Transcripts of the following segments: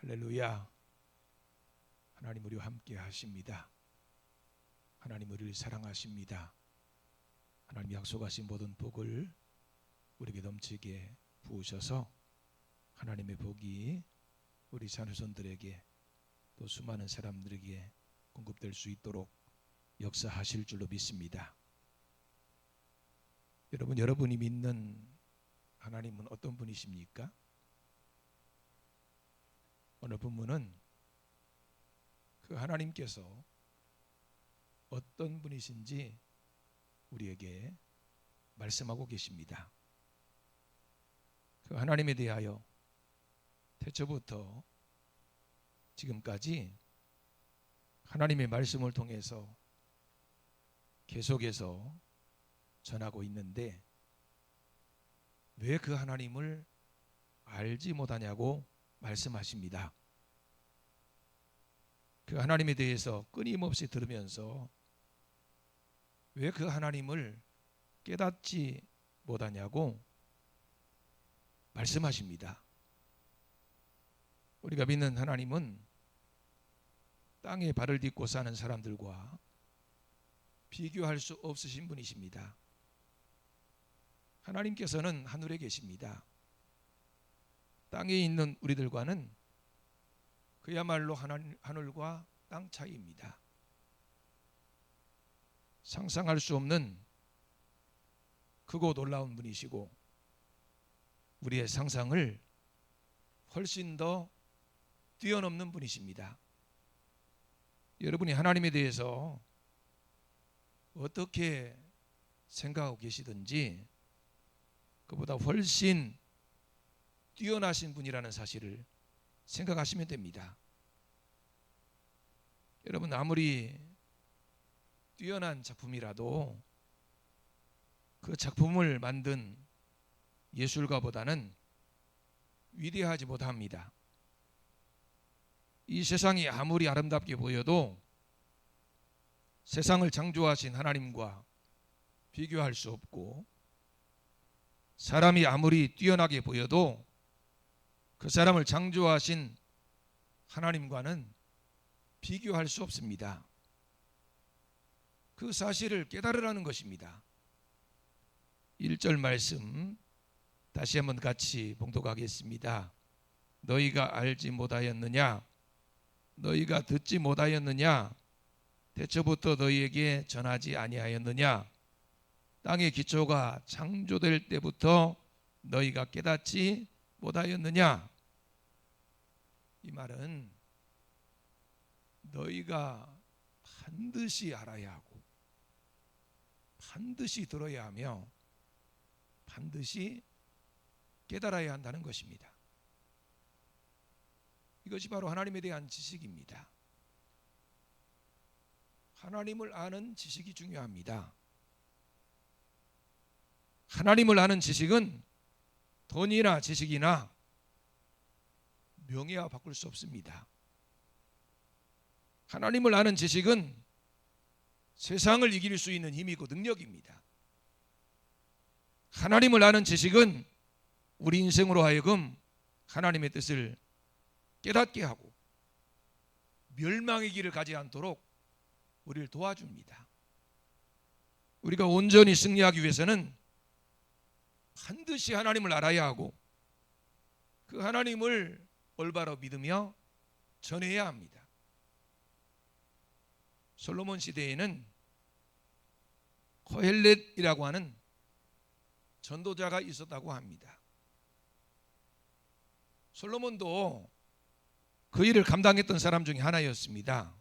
할렐루야. 하나님 우리와 함께 하십니다. 하나님 우리를 사랑하십니다. 하나님 약속하신 모든 복을 우리에게 넘치게 부으셔서 하나님의 복이 우리 자녀손들에게 또 수많은 사람들에게 공급될 수 있도록 역사하실 줄로 믿습니다. 여러분이 믿는 하나님은 어떤 분이십니까? 오늘 본문은 그 하나님께서 어떤 분이신지 우리에게 말씀하고 계십니다. 그 하나님에 대하여 태초부터 지금까지 하나님의 말씀을 통해서 계속해서 전하고 있는데 왜 그 하나님을 알지 못하냐고 말씀하십니다. 그 하나님에 대해서 끊임없이 들으면서 왜 그 하나님을 깨닫지 못하냐고 말씀하십니다. 우리가 믿는 하나님은 땅에 발을 딛고 사는 사람들과 비교할 수 없으신 분이십니다. 하나님께서는 하늘에 계십니다. 땅에 있는 우리들과는 그야말로 하늘과 땅 차이입니다. 상상할 수 없는 크고 놀라운 분이시고 우리의 상상을 훨씬 더 뛰어넘는 분이십니다. 여러분이 하나님에 대해서 어떻게 생각하고 계시든지 그보다 훨씬 뛰어나신 분이라는 사실을 생각하시면 됩니다. 여러분 아무리 뛰어난 작품이라도 그 작품을 만든 예술가보다는 위대하지 못합니다. 이 세상이 아무리 아름답게 보여도 세상을 창조하신 하나님과 비교할 수 없고 사람이 아무리 뛰어나게 보여도 그 사람을 창조하신 하나님과는 비교할 수 없습니다. 그 사실을 깨달으라는 것입니다. 1절 말씀 다시 한번 같이 봉독하겠습니다. 너희가 알지 못하였느냐? 너희가 듣지 못하였느냐? 태초부터 너희에게 전하지 아니하였느냐? 땅의 기초가 창조될 때부터 너희가 깨닫지 못하였느냐? 이 말은 너희가 반드시 알아야 하고 반드시 들어야 하며 반드시 깨달아야 한다는 것입니다. 이것이 바로 하나님에 대한 지식입니다. 하나님을 아는 지식이 중요합니다. 하나님을 아는 지식은 돈이나 지식이나 명예와 바꿀 수 없습니다. 하나님을 아는 지식은 세상을 이길 수 있는 힘이고 능력입니다. 하나님을 아는 지식은 우리 인생으로 하여금 하나님의 뜻을 깨닫게 하고 멸망의 길을 가지 않도록 우리를 도와줍니다. 우리가 온전히 승리하기 위해서는 반드시 하나님을 알아야 하고 그 하나님을 올바로 믿으며 전해야 합니다. 솔로몬 시대에는 코헬렛이라고 하는 전도자가 있었다고 합니다. 솔로몬도 그 일을 감당했던 사람 중에 하나였습니다.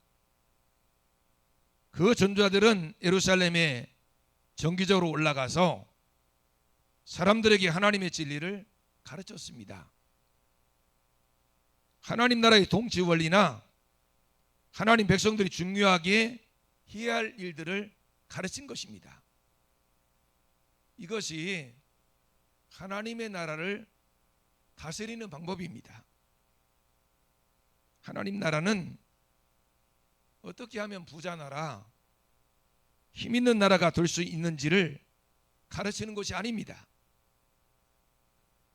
그 전도자들은 예루살렘에 정기적으로 올라가서 사람들에게 하나님의 진리를 가르쳤습니다. 하나님 나라의 통치 원리나 하나님 백성들이 중요하게 해야 할 일들을 가르친 것입니다. 이것이 하나님의 나라를 다스리는 방법입니다. 하나님 나라는 어떻게 하면 부자 나라, 힘 있는 나라가 될 수 있는지를 가르치는 것이 아닙니다.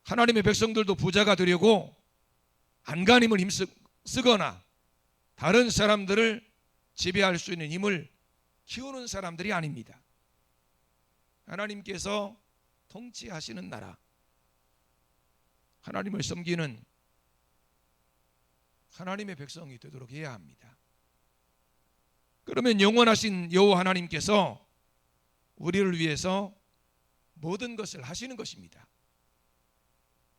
하나님의 백성들도 부자가 되려고 안간힘을 쓰거나 다른 사람들을 지배할 수 있는 힘을 키우는 사람들이 아닙니다. 하나님께서 통치하시는 나라, 하나님을 섬기는 하나님의 백성이 되도록 해야 합니다. 그러면 영원하신 여호와 하나님께서 우리를 위해서 모든 것을 하시는 것입니다.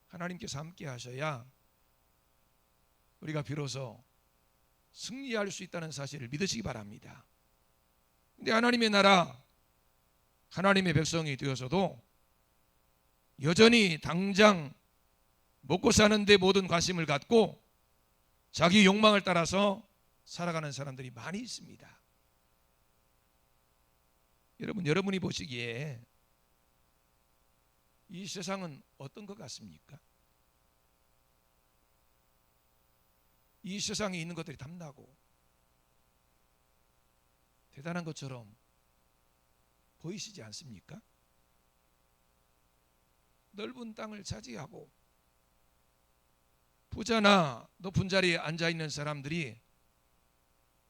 하나님께서 함께 하셔야 우리가 비로소 승리할 수 있다는 사실을 믿으시기 바랍니다. 근데 하나님의 나라, 하나님의 백성이 되어서도 여전히 당장 먹고 사는 데 모든 관심을 갖고 자기 욕망을 따라서 살아가는 사람들이 많이 있습니다. 여러분이 보시기에 이 세상은 어떤 것 같습니까? 이 세상에 있는 것들이 탐나고 대단한 것처럼 보이시지 않습니까? 넓은 땅을 차지하고 부자나 높은 자리에 앉아있는 사람들이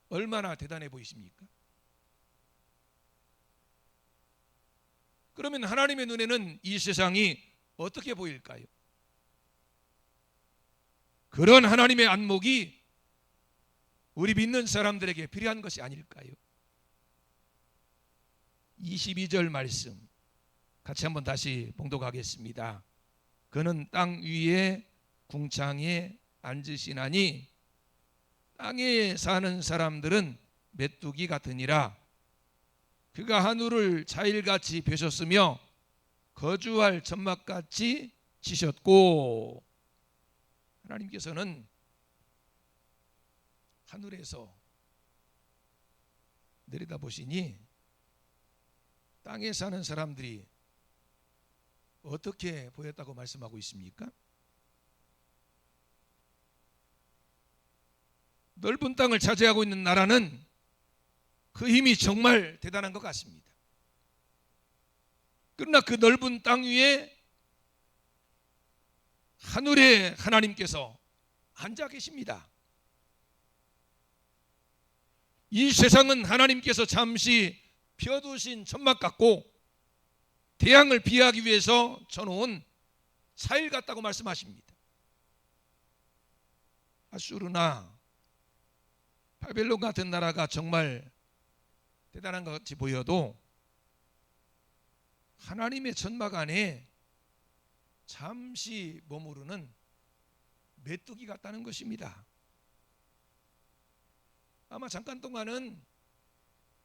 얼마나 대단해 보이십니까? 그러면 하나님의 눈에는 이 세상이 어떻게 보일까요? 그런 하나님의 안목이 우리 믿는 사람들에게 필요한 것이 아닐까요? 22절 말씀 같이 한번 다시 봉독하겠습니다. 그는 땅 위에 궁창에 앉으시나니 땅에 사는 사람들은 메뚜기 같으니라. 그가 하늘을 자일같이 벼셨으며 거주할 천막같이 치셨고. 하나님께서는 하늘에서 내려다보시니 땅에 사는 사람들이 어떻게 보였다고 말씀하고 있습니까? 넓은 땅을 차지하고 있는 나라는 그 힘이 정말 대단한 것 같습니다. 그러나 그 넓은 땅 위에 하늘의 하나님께서 앉아 계십니다. 이 세상은 하나님께서 잠시 펴두신 천막 같고 태양을 피하기 위해서 쳐놓은 사일 같다고 말씀하십니다. 아수르나 바벨론 같은 나라가 정말 대단한 것 같이 보여도 하나님의 천막 안에 잠시 머무르는 메뚜기 같다는 것입니다. 아마 잠깐 동안은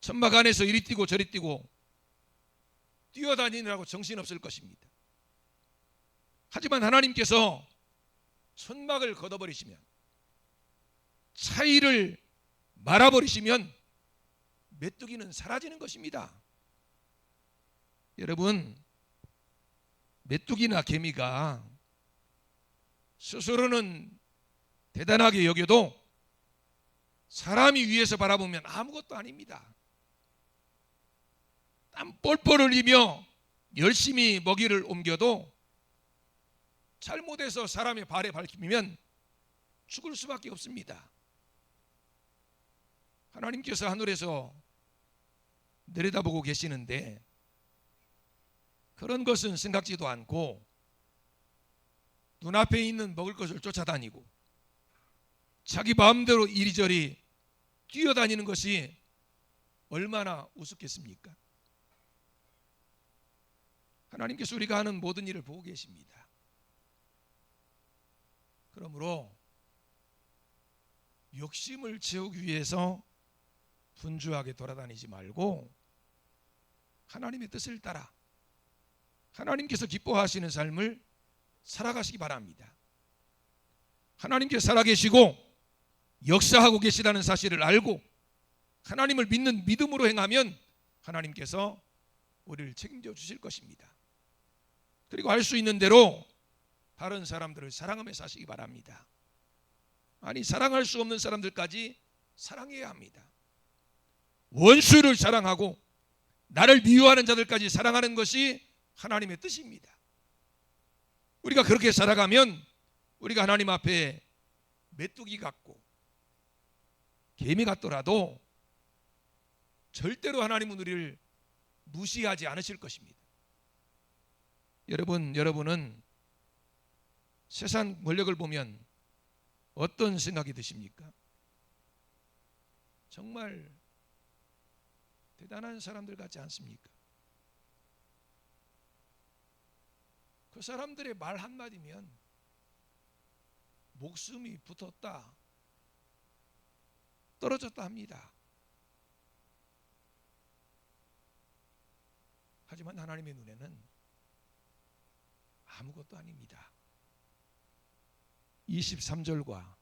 천막 안에서 이리 뛰고 저리 뛰고 뛰어다니느라고 정신없을 것입니다. 하지만 하나님께서 천막을 걷어버리시면, 차이를 말아버리시면 메뚜기는 사라지는 것입니다. 여러분, 메뚜기나 개미가 스스로는 대단하게 여겨도 사람이 위에서 바라보면 아무것도 아닙니다. 땀 뻘뻘 흘리며 열심히 먹이를 옮겨도 잘못해서 사람의 발에 밟히면 죽을 수밖에 없습니다. 하나님께서 하늘에서 내려다보고 계시는데 그런 것은 생각지도 않고 눈앞에 있는 먹을 것을 쫓아다니고 자기 마음대로 이리저리 뛰어다니는 것이 얼마나 우습겠습니까? 하나님께서 우리가 하는 모든 일을 보고 계십니다. 그러므로 욕심을 채우기 위해서 분주하게 돌아다니지 말고 하나님의 뜻을 따라 하나님께서 기뻐하시는 삶을 살아가시기 바랍니다. 하나님께서 살아계시고 역사하고 계시다는 사실을 알고 하나님을 믿는 믿음으로 행하면 하나님께서 우리를 책임져 주실 것입니다. 그리고 할 수 있는 대로 다른 사람들을 사랑하며 사시기 바랍니다. 아니, 사랑할 수 없는 사람들까지 사랑해야 합니다. 원수를 사랑하고 나를 미워하는 자들까지 사랑하는 것이 하나님의 뜻입니다. 우리가 그렇게 살아가면 우리가 하나님 앞에 메뚜기 같고 개미 같더라도 절대로 하나님은 우리를 무시하지 않으실 것입니다. 여러분은 세상 권력을 보면 어떤 생각이 드십니까? 정말 대단한 사람들 같지 않습니까? 그 사람들의 말 한마디면 목숨이 붙었다, 떨어졌다 합니다. 하지만 하나님의 눈에는 아무것도 아닙니다. 23절과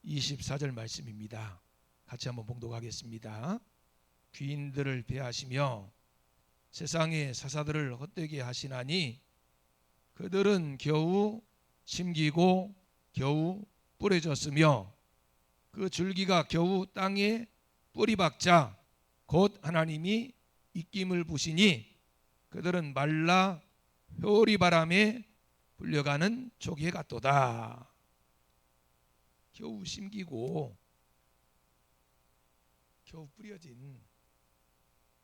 24절 말씀입니다. 같이 한번 봉독하겠습니다. 귀인들을 배하시며 세상의 사사들을 헛되게 하시나니 그들은 겨우 심기고 겨우 뿌려졌으며 그 줄기가 겨우 땅에 뿌리 박자 곧 하나님이 입김을 부시니 그들은 말라 회오리 바람에 불려가는 조개 같도다. 겨우 심기고 겨우 뿌려진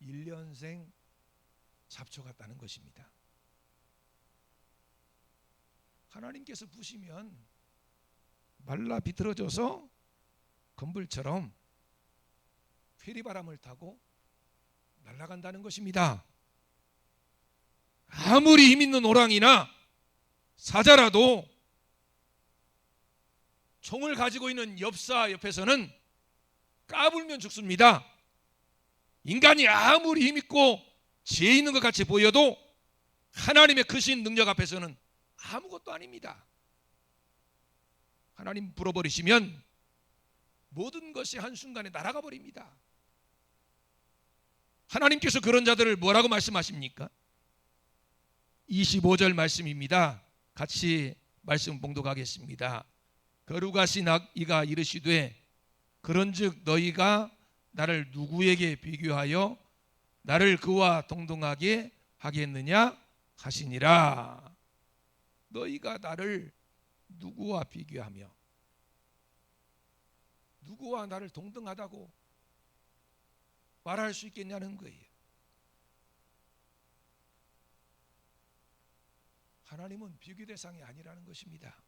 1년생 잡초 같다는 것입니다. 하나님께서 부시면 말라 비틀어져서 건불처럼 회리바람을 타고 날아간다는 것입니다. 아무리 힘있는 호랑이나 사자라도 총을 가지고 있는 엽사 옆에서는 까불면 죽습니다. 인간이 아무리 힘있고 지혜 있는 것 같이 보여도 하나님의 크신 능력 앞에서는 아무것도 아닙니다. 하나님 불어버리시면 모든 것이 한순간에 날아가 버립니다. 하나님께서 그런 자들을 뭐라고 말씀하십니까? 25절 말씀입니다. 같이 말씀 봉독하겠습니다. 거룩하신 이가 이르시되 그런즉 너희가 나를 누구에게 비교하여 나를 그와 동등하게 하겠느냐 하시니라. 너희가 나를 누구와 비교하며 누구와 나를 동등하다고 말할 수 있겠냐는 거예요. 하나님은 비교 대상이 아니라는 것입니다.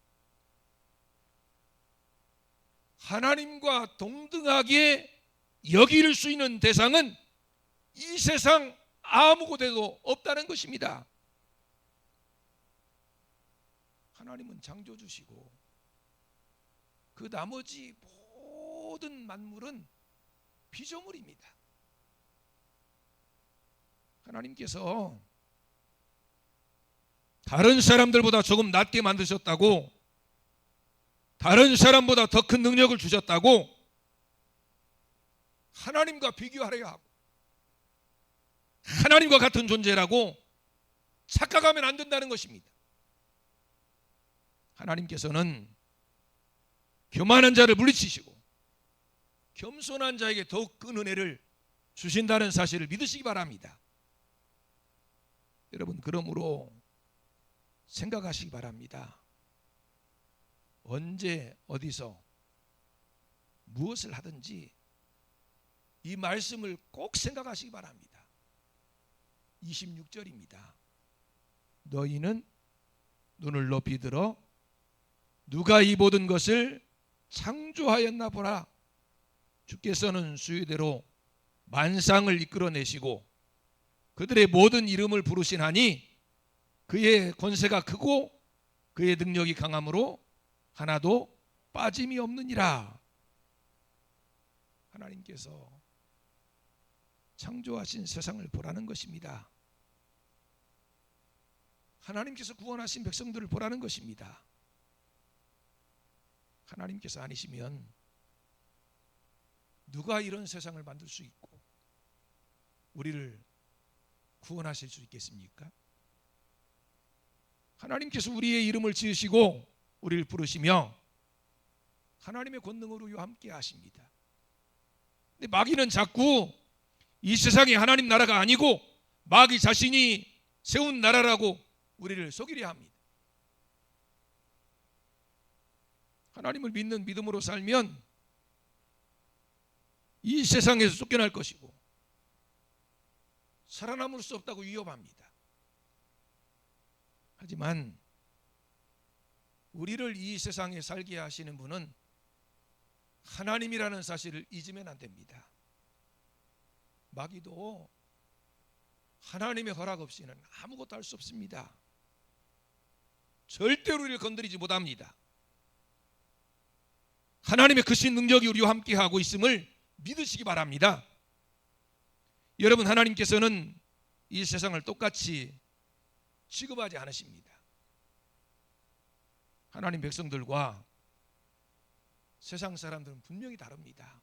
하나님과 동등하게 여길 수 있는 대상은 이 세상 아무 곳에도 없다는 것입니다. 하나님은 창조주시고 그 나머지 모든 만물은 피조물입니다. 하나님께서 다른 사람들보다 조금 낮게 만드셨다고, 다른 사람보다 더 큰 능력을 주셨다고 하나님과 비교하려 하고 하나님과 같은 존재라고 착각하면 안 된다는 것입니다. 하나님께서는 교만한 자를 물리치시고 겸손한 자에게 더욱 큰 은혜를 주신다는 사실을 믿으시기 바랍니다. 여러분, 그러므로 생각하시기 바랍니다. 언제 어디서 무엇을 하든지 이 말씀을 꼭 생각하시기 바랍니다. 26절입니다. 너희는 눈을 높이 들어 누가 이 모든 것을 창조하였나 보라. 주께서는 수유대로 만상을 이끌어내시고 그들의 모든 이름을 부르시나니 그의 권세가 크고 그의 능력이 강함으로 하나도 빠짐이 없느니라. 하나님께서 창조하신 세상을 보라는 것입니다. 하나님께서 구원하신 백성들을 보라는 것입니다. 하나님께서 아니시면 누가 이런 세상을 만들 수 있고 우리를 구원하실 수 있겠습니까? 하나님께서 우리의 이름을 지으시고 우리를 부르시며 하나님의 권능으로 함께 하십니다. 근데 마귀는 자꾸 이 세상이 하나님 나라가 아니고 마귀 자신이 세운 나라라고 우리를 속이려 합니다. 하나님을 믿는 믿음으로 살면 이 세상에서 쫓겨날 것이고 살아남을 수 없다고 위협합니다. 하지만 우리를 이 세상에 살게 하시는 분은 하나님이라는 사실을 잊으면 안 됩니다. 마귀도 하나님의 허락 없이는 아무것도 할 수 없습니다. 절대로 우리를 건드리지 못합니다. 하나님의 크신 능력이 우리와 함께하고 있음을 믿으시기 바랍니다. 여러분, 하나님께서는 이 세상을 똑같이 취급하지 않으십니다. 하나님 백성들과 세상 사람들은 분명히 다릅니다.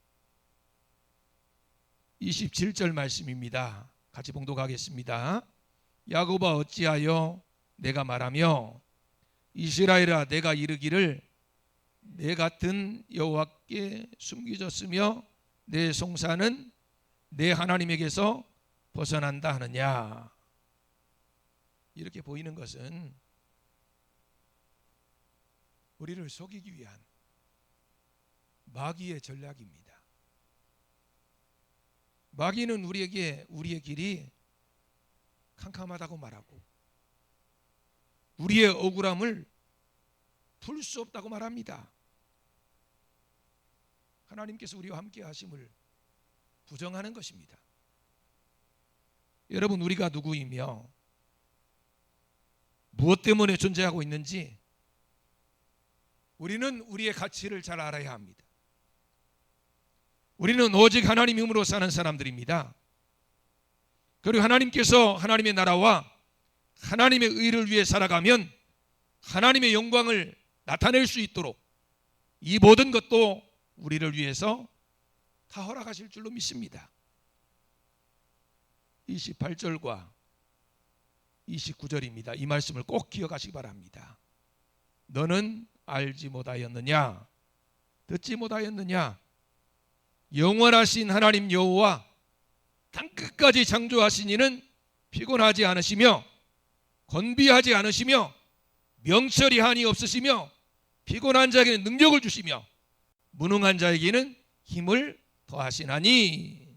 27절 말씀입니다. 같이 봉독하겠습니다. 야곱아 어찌하여 내가 말하며 이스라엘아 내가 이르기를 내 같은 여호와께 숨겨졌으며 내 송사는 내 하나님에게서 벗어난다 하느냐. 이렇게 보이는 것은 우리를 속이기 위한 마귀의 전략입니다. 마귀는 우리에게 우리의 길이 캄캄하다고 말하고 우리의 억울함을 풀 수 없다고 말합니다. 하나님께서 우리와 함께 하심을 부정하는 것입니다. 여러분, 우리가 누구이며 무엇 때문에 존재하고 있는지 우리는 우리의 가치를 잘 알아야 합니다. 우리는 오직 하나님의 힘으로 사는 사람들입니다. 그리고 하나님께서 하나님의 나라와 하나님의 의를 위해 살아가면 하나님의 영광을 나타낼 수 있도록 이 모든 것도 우리를 위해서 다 허락하실 줄로 믿습니다. 28절과 29절입니다. 이 말씀을 꼭 기억하시기 바랍니다. 너는 알지 못하였느냐? 듣지 못하였느냐? 영원하신 하나님 여호와 땅끝까지 창조하신 이는 피곤하지 않으시며 건비하지 않으시며 명철이 한이 없으시며 피곤한 자에게는 능력을 주시며 무능한 자에게는 힘을 더하시나니.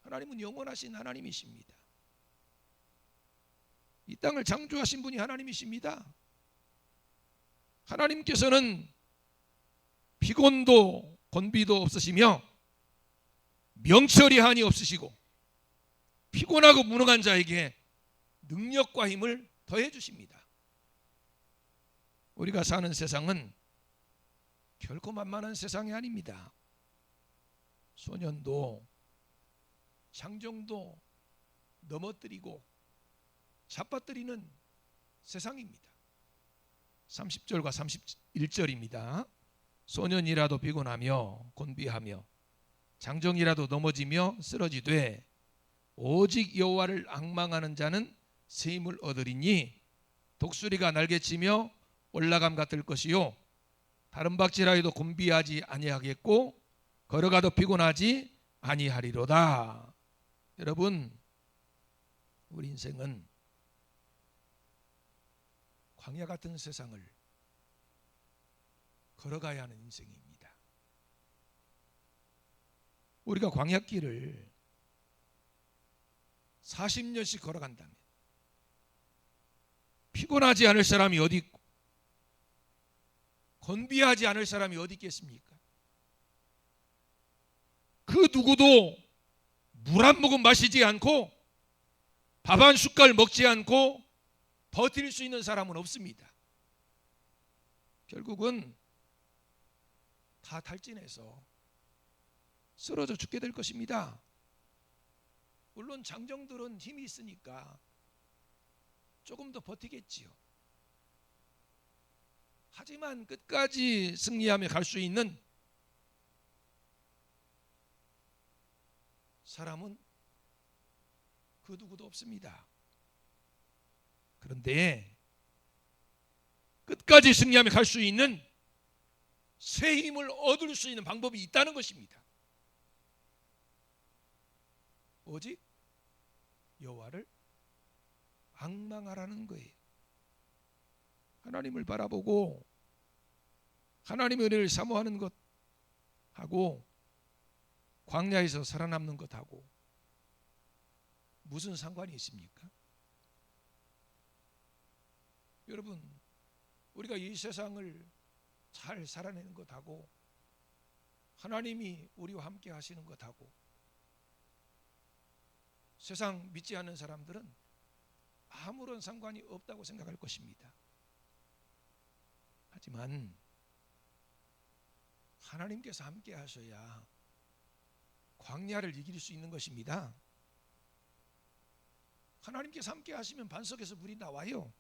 하나님은 영원하신 하나님이십니다. 이 땅을 창조하신 분이 하나님이십니다. 하나님께서는 피곤도 건비도 없으시며 명철이 한이 없으시고 피곤하고 무능한 자에게 능력과 힘을 더해 주십니다. 우리가 사는 세상은 결코 만만한 세상이 아닙니다. 소년도 장정도 넘어뜨리고 잡아뜨리는 세상입니다. 30절과 31절입니다. 소년이라도 피곤하며 곤비하며 장정이라도 넘어지며 쓰러지되 오직 여호와를 앙망하는 자는 새 힘을 얻으리니 독수리가 날개치며 올라감 같을 것이요 다른 박질하 해도 곤비하지 아니하겠고 걸어가도 피곤하지 아니하리로다. 여러분, 우리 인생은 광야 같은 세상을 걸어가야 하는 인생입니다. 우리가 광야길을 40년씩 걸어간다면 피곤하지 않을 사람이 어디 있고 건비하지 않을 사람이 어디 있겠습니까? 그 누구도 물 한 모금 마시지 않고 밥 한 숟갈 먹지 않고 버틸 수 있는 사람은 없습니다. 결국은 다 탈진해서 쓰러져 죽게 될 것입니다. 물론 장정들은 힘이 있으니까 조금 더 버티겠지요. 하지만 끝까지 승리하며 갈 수 있는 사람은 그 누구도 없습니다. 그런데 끝까지 승리하며 갈 수 있는 새 힘을 얻을 수 있는 방법이 있다는 것입니다. 오직 여호와를 앙망하라는 거예요. 하나님을 바라보고 하나님의 은혜를 사모하는 것하고 광야에서 살아남는 것하고 무슨 상관이 있습니까? 여러분, 우리가 이 세상을 잘 살아내는 것하고 하나님이 우리와 함께 하시는 것하고 세상 믿지 않는 사람들은 아무런 상관이 없다고 생각할 것입니다. 하지만 하나님께서 함께 하셔야 광야를 이길 수 있는 것입니다. 하나님께서 함께 하시면 반석에서 물이 나와요.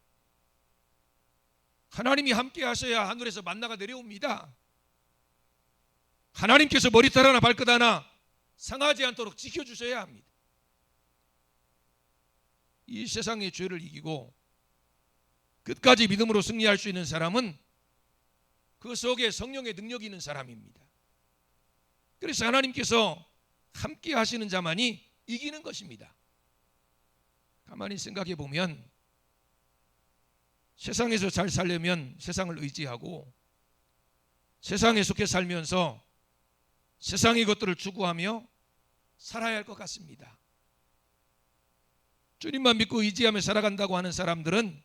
하나님이 함께 하셔야 하늘에서 만나가 내려옵니다. 하나님께서 머리털 하나 발끝 하나 상하지 않도록 지켜주셔야 합니다. 이 세상의 죄를 이기고 끝까지 믿음으로 승리할 수 있는 사람은 그 속에 성령의 능력이 있는 사람입니다. 그래서 하나님께서 함께 하시는 자만이 이기는 것입니다. 가만히 생각해 보면 세상에서 잘 살려면 세상을 의지하고 세상에 속해 살면서 세상의 것들을 추구하며 살아야 할 것 같습니다. 주님만 믿고 의지하며 살아간다고 하는 사람들은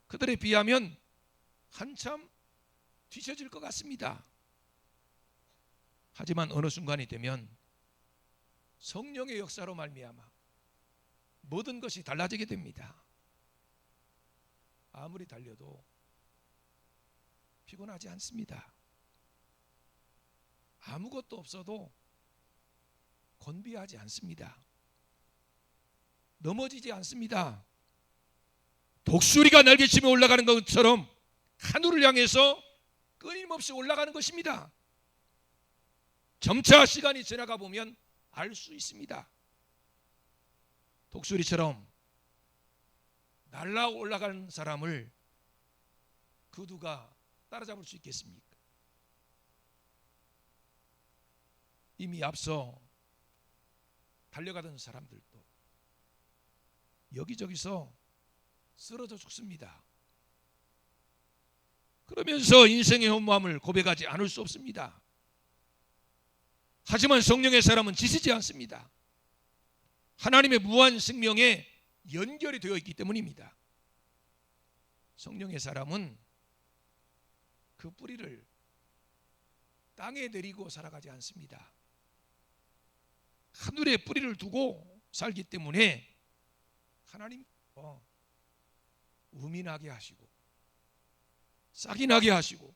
그들에 비하면 한참 뒤처질 것 같습니다. 하지만 어느 순간이 되면 성령의 역사로 말미암아 모든 것이 달라지게 됩니다. 아무리 달려도 피곤하지 않습니다. 아무것도 없어도 건비하지 않습니다. 넘어지지 않습니다. 독수리가 날개치며 올라가는 것처럼 하늘을 향해서 끊임없이 올라가는 것입니다. 점차 시간이 지나가 보면 알 수 있습니다. 독수리처럼 날아 올라가는 사람을 그 누가 따라잡을 수 있겠습니까? 이미 앞서 달려가던 사람들도 여기저기서 쓰러져 죽습니다. 그러면서 인생의 허무함을 고백하지 않을 수 없습니다. 하지만 성령의 사람은 지치지 않습니다. 하나님의 무한 생명에 연결이 되어 있기 때문입니다. 성령의 사람은 그 뿌리를 땅에 내리고 살아가지 않습니다. 하늘에 뿌리를 두고 살기 때문에 하나님 우미 나게 하시고 싹이 나게 하시고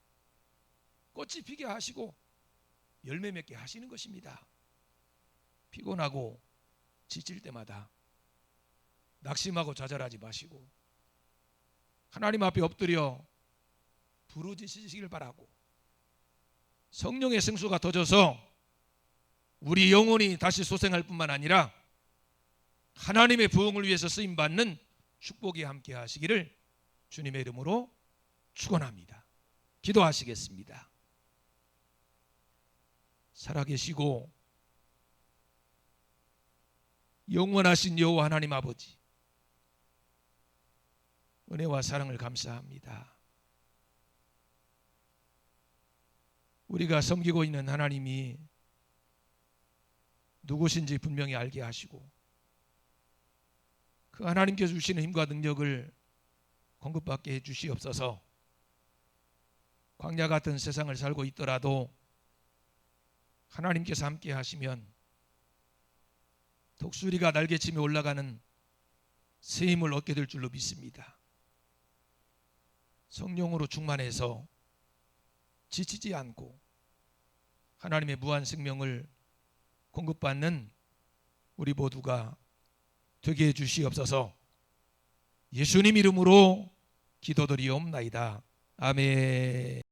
꽃이 피게 하시고 열매 맺게 하시는 것입니다. 피곤하고 지칠 때마다 낙심하고 좌절하지 마시고 하나님 앞에 엎드려 부르짖으시길 바라고 성령의 생수가 터져서 우리 영혼이 다시 소생할 뿐만 아니라 하나님의 부흥을 위해서 쓰임받는 축복이 함께 하시기를 주님의 이름으로 축원합니다. 기도하시겠습니다. 살아계시고 영원하신 여호와 하나님 아버지, 은혜와 사랑을 감사합니다. 우리가 섬기고 있는 하나님이 누구신지 분명히 알게 하시고 그 하나님께서 주시는 힘과 능력을 공급받게 해주시옵소서. 광야 같은 세상을 살고 있더라도 하나님께서 함께 하시면 독수리가 날개치며 올라가는 새 힘을 얻게 될 줄로 믿습니다. 성령으로 충만해서 지치지 않고 하나님의 무한 생명을 공급받는 우리 모두가 되게 해주시옵소서. 예수님 이름으로 기도드리옵나이다. 아멘.